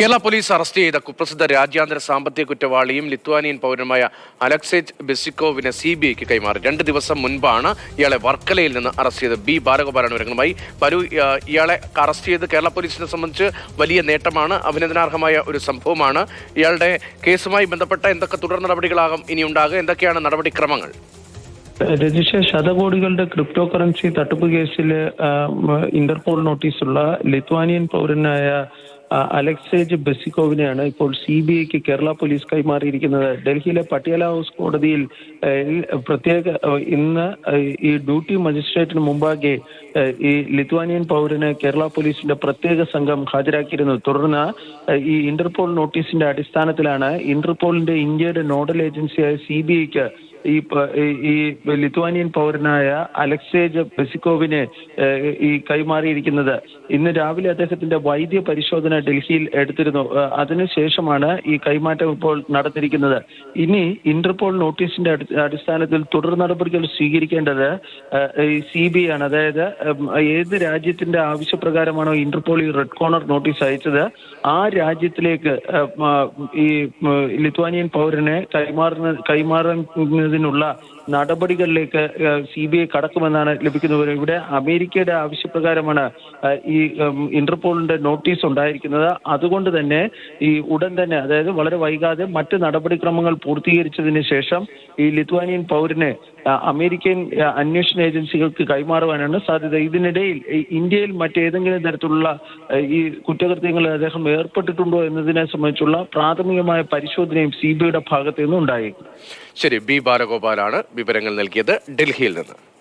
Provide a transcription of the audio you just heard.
Kerala police arrest ചെയ്ത കുപ്രസിദ്ധ രാജ്യാന്തര സാമ്പത്തിക കുറ്റവാളിയും ലിത്വാനിയൻ പൗരനുമായ അലക്സേജ് ബെസിക്കോവിനെ CBIക്ക് കൈമാറി. 2 ദിവസം മുൻപാണ് ഇയാളെ വർക്കലയിൽ നിന്ന് അറസ്റ്റ് ചെയ്തത്. ബി ബാലഗോപാലാണ് വിവരങ്ങളുമായി. ഇയാളെ അറസ്റ്റ് ചെയ്ത് കേരള പോലീസിനെ സംബന്ധിച്ച് വലിയ നേട്ടമാണ്, അഭിനന്ദനാർഹമായ ഒരു സംഭവമാണ്. ഇയാളുടെ കേസുമായി ബന്ധപ്പെട്ട എന്തൊക്കെ തുടർ നടപടികളാകും ഇനി ഉണ്ടാകുക, എന്തൊക്കെയാണ് നടപടിക്രമങ്ങൾ? രജിഷ, ശതകോടികളുടെ ക്രിപ്റ്റോ കറൻസി തട്ടിപ്പ് കേസിൽ ഇന്റർപോൾ നോട്ടീസുള്ള ലിത്വാനിയൻ പൗരനായ അലക്സേജ് ബെസിക്കോവിനെയാണ് ഇപ്പോൾ CBIക്ക് കേരള പോലീസ് കൈമാറിയിരിക്കുന്നത്. ഡൽഹിയിലെ പട്യാല ഹൗസ് കോടതിയിൽ ഇന്ന് ഈ ഡ്യൂട്ടി മജിസ്ട്രേറ്റിന് മുമ്പാകെ ഈ ലിത്വാനിയൻ പൗരന് കേരള പോലീസിന്റെ പ്രത്യേക സംഘം ഹാജരാക്കിയിരുന്നു. തുടർന്ന് ഈ ഇന്റർപോൾ നോട്ടീസിന്റെ അടിസ്ഥാനത്തിലാണ് ഇന്റർപോളിന്റെ ഇന്ത്യയുടെ നോഡൽ ഏജൻസിയായ CBIക്ക് ഈ ലിത്വാനിയൻ പൗരനായ അലക്സേജ് ബെസിക്കോവിനെ ഈ കൈമാറിയിരിക്കുന്നത്. ഇന്ന് രാവിലെ അദ്ദേഹത്തിന്റെ വൈദ്യ പരിശോധന ഡൽഹിയിൽ എടുത്തിരുന്നു. അതിനുശേഷമാണ് ഈ കൈമാറ്റം ഇപ്പോൾ നടന്നിരിക്കുന്നത്. ഇനി ഇന്റർപോൾ നോട്ടീസിന്റെ അടിസ്ഥാനത്തിൽ തുടർ നടപടികൾ സ്വീകരിക്കേണ്ടത് ഈ CBI ആണ്. അതായത് ഏത് രാജ്യത്തിന്റെ ആവശ്യപ്രകാരമാണോ ഇന്റർപോൾ ഈ റെഡ് കോർണർ നോട്ടീസ് അയച്ചത്, ആ രാജ്യത്തിലേക്ക് ഈ ലിത്വാനിയൻ പൗരനെ കൈമാറുന്നതിനുള്ള നടപടികളിലേക്ക് CBI കടക്കുമെന്നാണ് ലഭിക്കുന്ന വിവരം. ഇവിടെ അമേരിക്കയുടെ ആവശ്യപ്രകാരമാണ് ഈ ഇന്റർപോളിന്റെ നോട്ടീസ് ഉണ്ടായിരിക്കുന്നത്. അതുകൊണ്ട് തന്നെ ഈ ഉടൻ തന്നെ, അതായത് വളരെ വൈകാതെ മറ്റ് നടപടിക്രമങ്ങൾ പൂർത്തീകരിച്ചതിന് ശേഷം ഈ ലിത്വാനിയൻ പൗരനെ അമേരിക്കൻ അന്വേഷണ ഏജൻസികൾക്ക് കൈമാറുവാനാണ് സാധ്യത. ഇതിനിടയിൽ ഇന്ത്യയിൽ മറ്റേതെങ്കിലും തരത്തിലുള്ള ഈ കുറ്റകൃത്യങ്ങളിൽ അദ്ദേഹം ഏർപ്പെട്ടിട്ടുണ്ടോ എന്നതിനെ സംബന്ധിച്ചുള്ള പ്രാഥമികമായ പരിശോധനയും CBIയുടെ ഭാഗത്തു നിന്നും ഉണ്ടായി. ശരി, ബി ബാലഗോപാലാണ് വിവരങ്ങൾ നൽകിയത് ഡൽഹിയിൽ നിന്ന്.